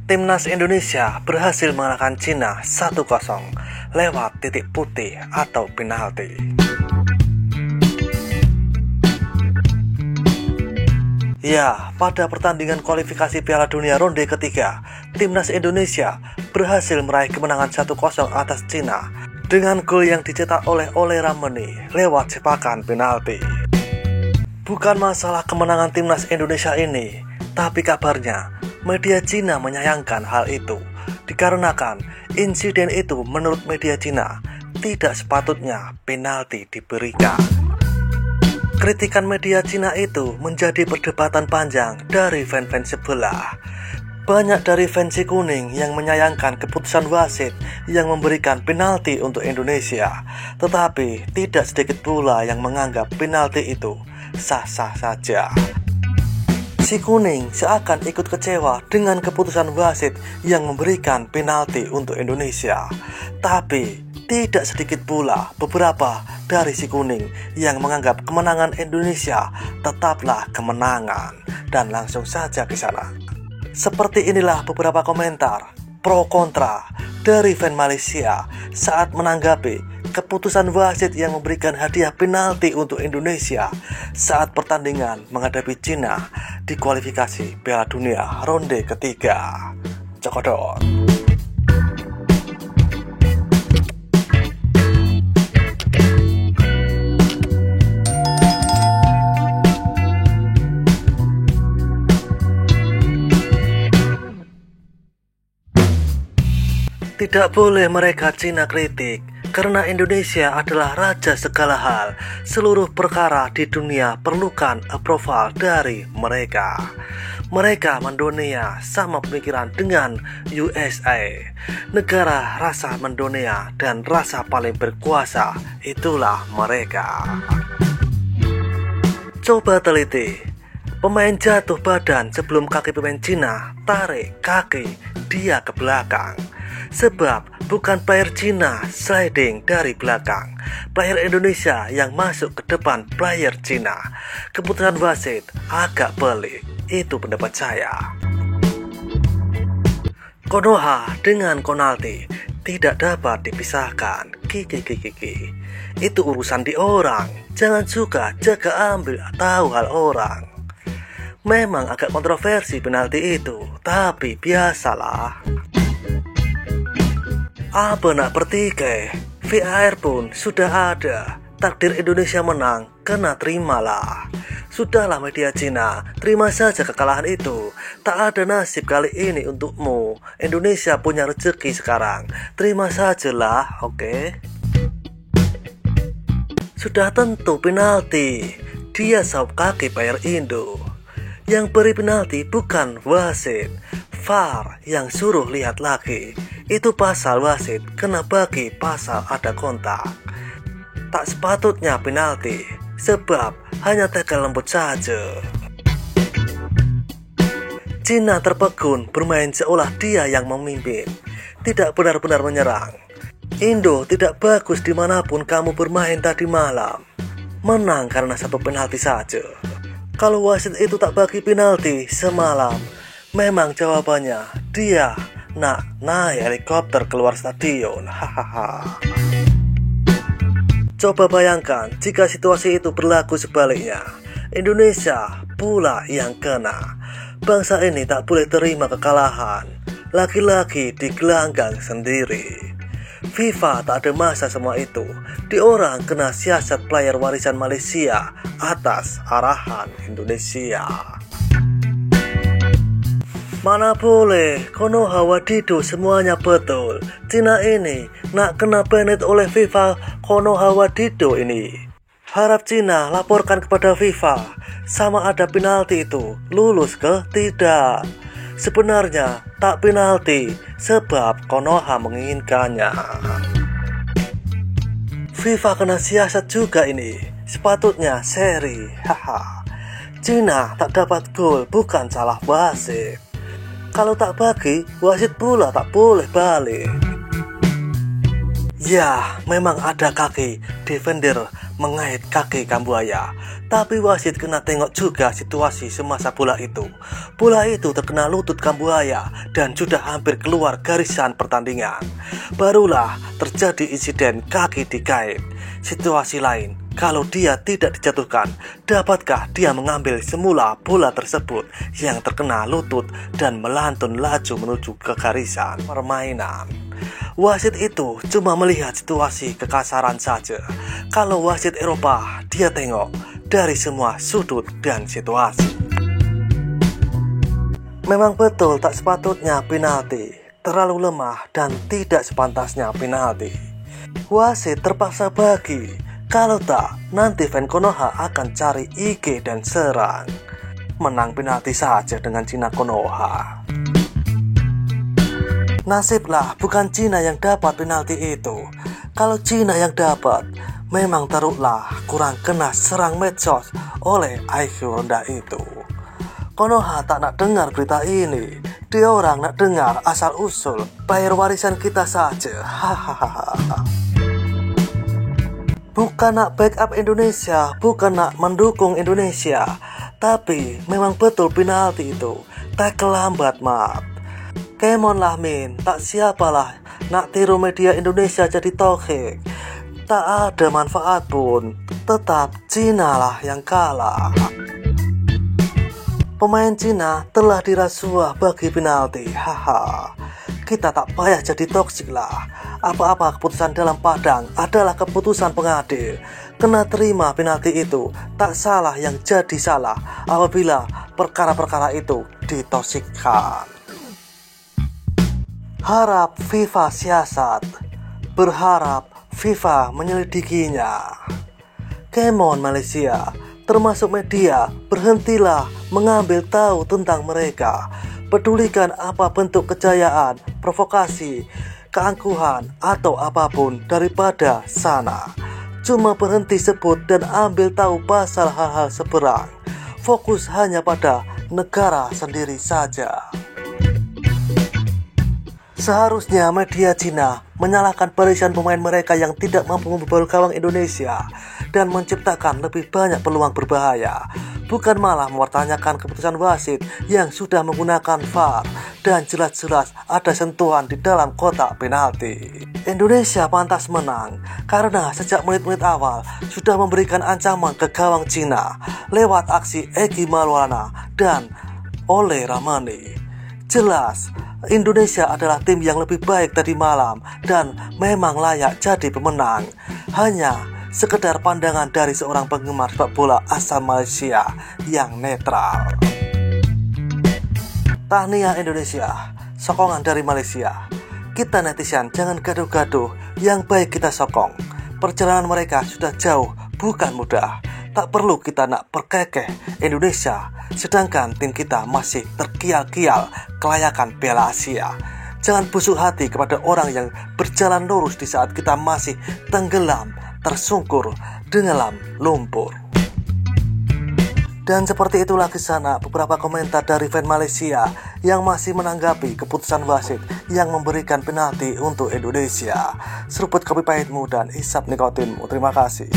Timnas Indonesia berhasil mengalahkan Cina 1-0 lewat titik putih atau penalti. Ya, pada pertandingan kualifikasi Piala Dunia ronde ketiga, Timnas Indonesia berhasil meraih kemenangan 1-0 atas Cina dengan gol yang dicetak oleh Ole Rameni lewat jebakan penalti. Bukan masalah kemenangan Timnas Indonesia ini, tapi kabarnya media Cina menyayangkan hal itu dikarenakan insiden itu menurut media Cina tidak sepatutnya penalti diberikan. Kritikan media Cina itu menjadi perdebatan panjang dari fans-fans sebelah. Banyak dari fans si kuning yang menyayangkan keputusan wasit yang memberikan penalti untuk Indonesia, tetapi tidak sedikit pula yang menganggap penalti itu sah-sah saja. Si kuning seakan ikut kecewa dengan keputusan wasit yang memberikan penalti untuk Indonesia. Tapi tidak sedikit pula beberapa dari si kuning yang menganggap kemenangan Indonesia tetaplah kemenangan dan langsung saja ke sana. Seperti inilah beberapa komentar pro kontra dari fans Malaysia saat menanggapi keputusan wasit yang memberikan hadiah penalti untuk Indonesia saat pertandingan menghadapi Cina di kualifikasi Piala Dunia ronde ketiga. Cokodot. Tidak boleh mereka Cina kritik, karena Indonesia adalah raja segala hal. Seluruh perkara di dunia perlukan approval dari mereka. Mereka mendunia sama pemikiran dengan USA. Negara rasa mendunia dan rasa paling berkuasa, itulah mereka. Coba teliti, pemain jatuh badan sebelum kaki pemain Cina tarik kaki dia ke belakang. Sebab bukan player Cina sliding dari belakang, player Indonesia yang masuk ke depan player Cina. Keputusan wasit agak pelik, itu pendapat saya. Konoha dengan Konalti tidak dapat dipisahkan. Kiki. Itu urusan di orang, jangan suka jaga ambil tahu hal orang. Memang agak kontroversi penalti itu, tapi biasalah. Apa nak pertikai, VAR pun sudah ada. Takdir Indonesia menang, kena terimalah. Sudahlah media Cina, terima saja kekalahan itu. Tak ada nasib kali ini untukmu. Indonesia punya rezeki sekarang. Terima sajalah, oke? Sudah tentu penalti. Dia saup kaki player Indo. Yang beri penalti bukan wasit, VAR yang suruh lihat lagi. Itu pasal wasit kena bagi pasal ada kontak. Tak sepatutnya penalti, sebab hanya tegal lembut saja. Cina terpegun bermain seolah dia yang memimpin, tidak benar-benar menyerang. Indo tidak bagus dimanapun kamu bermain tadi malam. Menang karena satu penalti saja. Kalau wasit itu tak bagi penalti semalam, memang jawabannya dia nak naik helikopter keluar stadion. Hahaha. Coba bayangkan jika situasi itu berlaku sebaliknya. Indonesia pula yang kena. Bangsa ini tak boleh terima kekalahan. Laki-laki digelanggang sendiri. FIFA tak ada masa semua itu. Diorang kena siasat player warisan Malaysia atas arahan Indonesia. Mana boleh, Konoha Wadido semuanya betul. Cina ini nak kena banned oleh FIFA Konoha Wadido ini. Harap Cina laporkan kepada FIFA sama ada penalti itu lulus ke tidak. Sebenarnya tak penalti sebab Konoha menginginkannya. FIFA kena siasat juga ini. Sepatutnya seri. Haha. Cina tak dapat gol bukan salah wasit. Kalau tak bagi, wasit pula tak boleh balik. Ya, memang ada kaki defender mengait kaki Kambuaya. Tapi wasit kena tengok juga situasi semasa bola itu. Bola itu terkena lutut Kambuaya dan sudah hampir keluar garisan pertandingan. Barulah terjadi insiden kaki dikait. Situasi lain, kalau dia tidak dijatuhkan, dapatkah dia mengambil semula bola tersebut yang terkena lutut dan melantun laju menuju ke garisan permainan? Wasit itu cuma melihat situasi kekasaran saja. Kalau wasit Eropa, dia tengok dari semua sudut dan situasi. Memang betul tak sepatutnya penalti, terlalu lemah dan tidak sepantasnya penalti. Wasit terpaksa bagi, kalau tak nanti fan Konoha akan cari IG dan serang. Menang penalti saja dengan Cina Konoha. Nasiblah bukan Cina yang dapat penalti itu. Kalau Cina yang dapat, memang taruhlah kurang kena serang medsos oleh IQ rendah itu. Konoha tak nak dengar berita ini. Dia orang nak dengar asal usul bayar warisan kita saja. Hahaha. Bukan nak backup Indonesia, bukan nak mendukung Indonesia, tapi memang betul penalti itu tackle lambat mat. Kemon lah Min, tak siapalah nak tiru media Indonesia jadi tohik. Tak ada manfaat pun, tetap Cina lah yang kalah. Pemain Cina telah dirasuah bagi penalti. Haha. Kita tak payah jadi toksik lah. Apa-apa keputusan dalam padang adalah keputusan pengadil. Kena terima penalti itu, tak salah yang jadi salah apabila perkara-perkara itu ditoksikkan. Harap FIFA siasat, berharap FIFA menyelidikinya. Kemon Malaysia, termasuk media, berhentilah mengambil tahu tentang mereka. Pedulikan apa bentuk kejayaan, provokasi, keangkuhan, atau apapun daripada sana. Cuma berhenti sebut dan ambil tahu pasal hal-hal seberang. Fokus hanya pada negara sendiri saja. Seharusnya media Cina menyalahkan barisan pemain mereka yang tidak mampu membobol gawang Indonesia dan menciptakan lebih banyak peluang berbahaya, bukan malah mempertanyakan keputusan wasit yang sudah menggunakan VAR dan jelas-jelas ada sentuhan di dalam kotak penalti. Indonesia pantas menang karena sejak menit-menit awal sudah memberikan ancaman ke gawang Cina lewat aksi Egy Maulana dan Ole Ramani. Jelas Indonesia adalah tim yang lebih baik tadi malam dan memang layak jadi pemenang. Hanya sekedar pandangan dari seorang penggemar sepak bola asal Malaysia yang netral. Tahniah Indonesia, sokongan dari Malaysia. Kita netizen jangan gaduh-gaduh, yang baik kita sokong. Perjalanan mereka sudah jauh, bukan mudah. Tak perlu kita nak perkekeh Indonesia, sedangkan tim kita masih terkial-kial kelayakan Piala Asia. Jangan busuk hati kepada orang yang berjalan lurus di saat kita masih tenggelam, tersungkur di dalam lumpur. Dan seperti itulah kisah beberapa komentar dari fan Malaysia yang masih menanggapi keputusan wasit yang memberikan penalti untuk Indonesia. Seruput kopi pahitmu dan isap nikotinmu. Terima kasih.